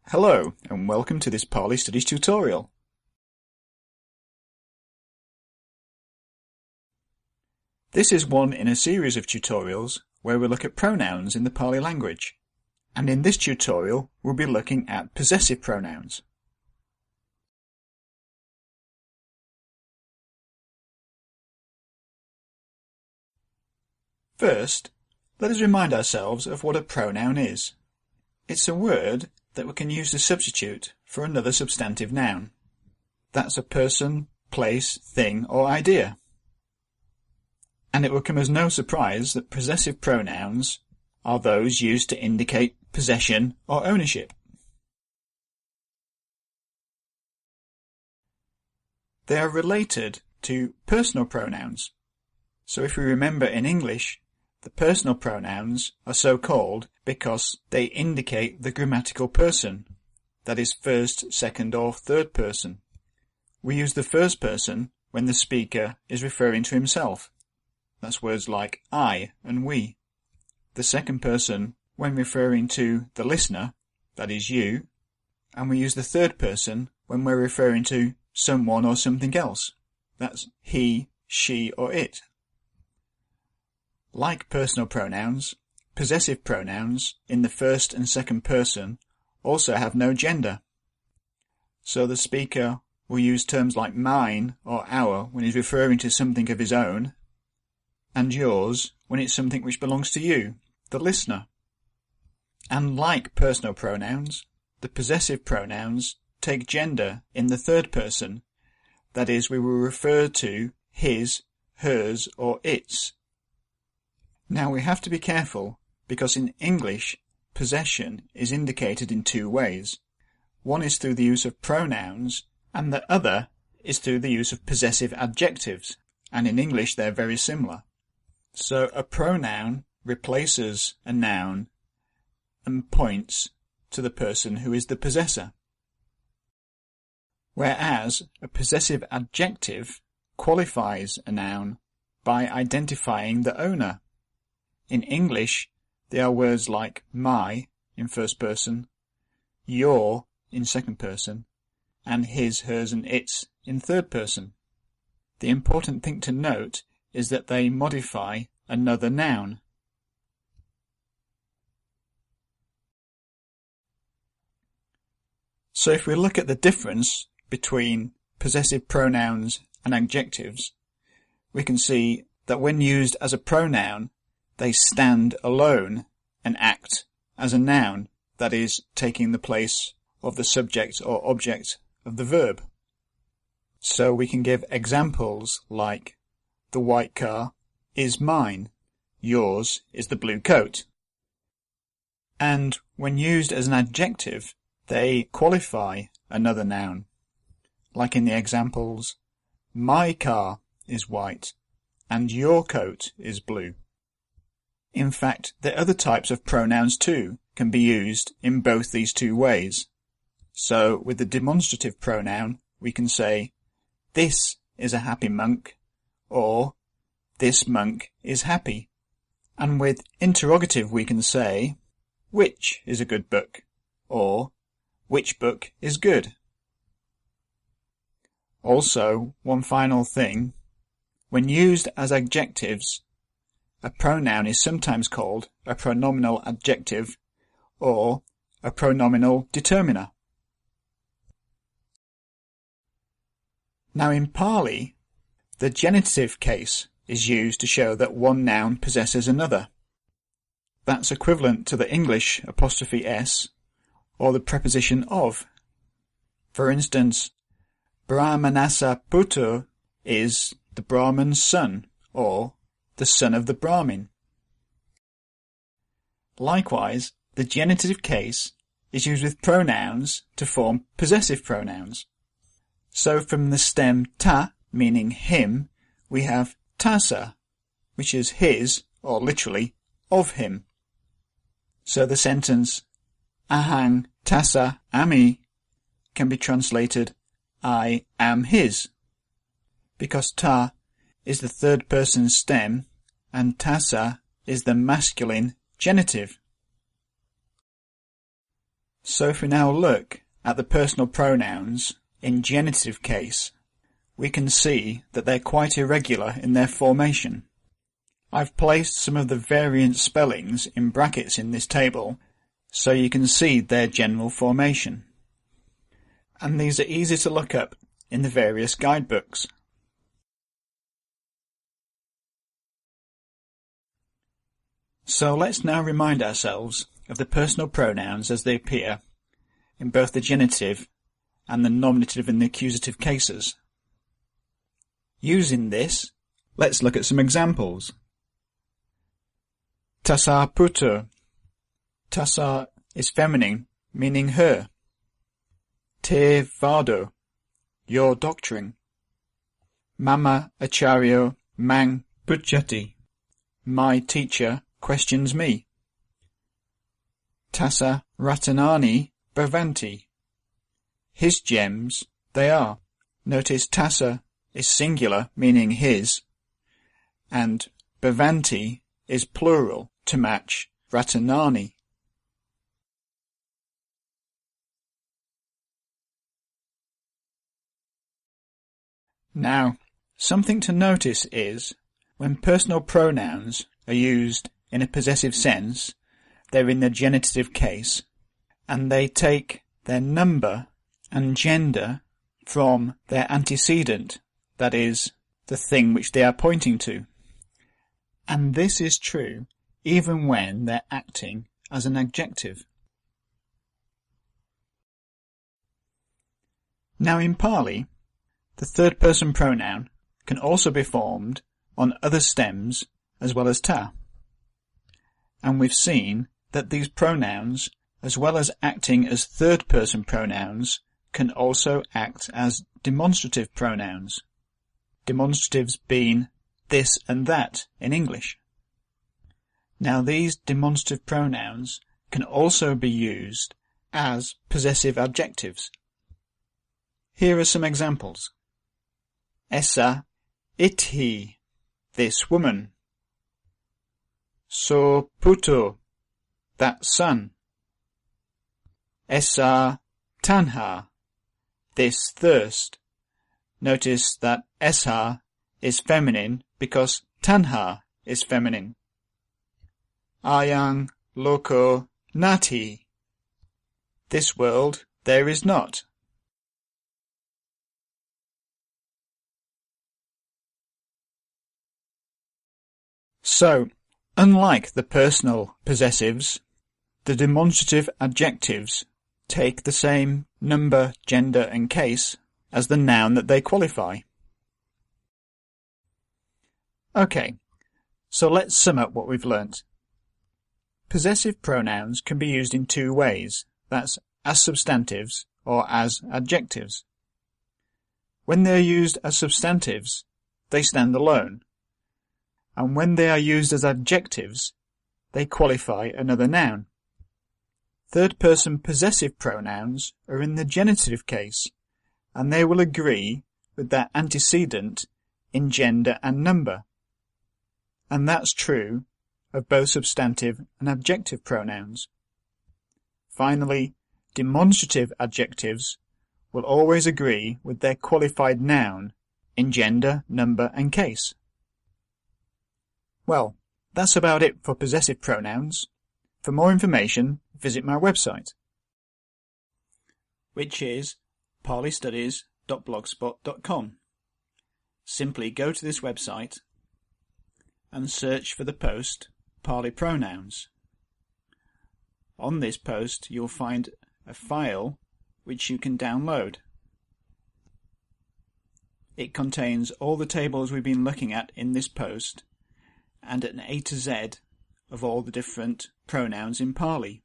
Hello and welcome to this Pali-Studies tutorial. This is one in a series of tutorials where we look at pronouns in the Pali language, and in this tutorial we'll be looking at possessive pronouns. First, let us remind ourselves of what a pronoun is. It's a word that we can use to substitute for another substantive noun. That's a person, place, thing or idea. And it will come as no surprise that possessive pronouns are those used to indicate possession or ownership. They are related to personal pronouns. So if we remember in English, the personal pronouns are so called because they indicate the grammatical person, that is first, second or third person. We use the first person when the speaker is referring to himself. That's words like I and we. The second person when referring to the listener, that is you, and we use the third person when we're referring to someone or something else. That's he, she or it. Like personal pronouns, possessive pronouns in the first and second person also have no gender. So the speaker will use terms like mine or our when he's referring to something of his own, and yours when it's something which belongs to you, the listener. And like personal pronouns, the possessive pronouns take gender in the third person, that is, we will refer to his, hers or its. Now we have to be careful because in English, possession is indicated in two ways. One is through the use of pronouns and the other is through the use of possessive adjectives, and in English they're very similar. So a pronoun replaces a noun and points to the person who is the possessor, whereas a possessive adjective qualifies a noun by identifying the owner. In English, there are words like my in first person, your in second person, and his, hers and its in third person. The important thing to note is that they modify another noun. So if we look at the difference between possessive pronouns and adjectives, we can see that when used as a pronoun, they stand alone and act as a noun, that is, taking the place of the subject or object of the verb. So we can give examples like, the white car is mine, yours is the blue coat. And when used as an adjective, they qualify another noun, like in the examples, my car is white and your coat is blue. In fact, the other types of pronouns too can be used in both these two ways. So with the demonstrative pronoun, we can say, this is a happy monk, or this monk is happy. And with interrogative we can say, which is a good book, or which book is good. Also, one final thing, when used as adjectives, a pronoun is sometimes called a pronominal adjective or a pronominal determiner. Now in Pali, the genitive case is used to show that one noun possesses another. That's equivalent to the English apostrophe s or the preposition of. For instance, Brahmanasa Putra is the Brahman's son, or the son of the Brahmin. Likewise, the genitive case is used with pronouns to form possessive pronouns. So from the stem ta, meaning him, we have tasa, which is his, or literally, of him. So the sentence ahang tasa ami can be translated I am his, because ta is the third person stem and tasa is the masculine genitive. So if we now look at the personal pronouns in genitive case, we can see that they're quite irregular in their formation. I've placed some of the variant spellings in brackets in this table so you can see their general formation. And these are easy to look up in the various guidebooks. So let's now remind ourselves of the personal pronouns as they appear in both the genitive and the nominative and the accusative cases. Using this, let's look at some examples. Tassa putu. Tassa is feminine, meaning her. Theravada, your doctrine. Mama acharyo mang puchati. My teacher questions me. Tassa ratanani bhavanti. His gems they are. Notice tassa is singular, meaning his, and bhavanti is plural to match ratanani. Now, something to notice is, when personal pronouns are used in a possessive sense, they're in the genitive case, and they take their number and gender from their antecedent, that is, the thing which they are pointing to. And this is true even when they're acting as an adjective. Now in Pali, the third person pronoun can also be formed on other stems as well as ta. And we've seen that these pronouns, as well as acting as third person pronouns, can also act as demonstrative pronouns. Demonstratives being this and that in English. Now these demonstrative pronouns can also be used as possessive adjectives. Here are some examples. Essa ithi, this woman. So putu, that son. Essa tanha, this thirst. Notice that essa is feminine because tanha is feminine. Ayang loko nati, this world there is not. So, unlike the personal possessives, the demonstrative adjectives take the same number, gender and case as the noun that they qualify. Okay, so let's sum up what we've learnt. Possessive pronouns can be used in two ways, that's as substantives or as adjectives. When they are used as substantives, they stand alone, and when they are used as adjectives, they qualify another noun. Third-person possessive pronouns are in the genitive case, and they will agree with their antecedent in gender and number. And that's true of both substantive and adjective pronouns. Finally, demonstrative adjectives will always agree with their qualified noun in gender, number and case. Well, that's about it for possessive pronouns. For more information, visit my website, which is Pali-Studies.blogspot.com. Simply go to this website and search for the post Pali Pronouns. On this post you'll find a file which you can download. It contains all the tables we've been looking at in this post and an A to Z of all the different pronouns in Pali.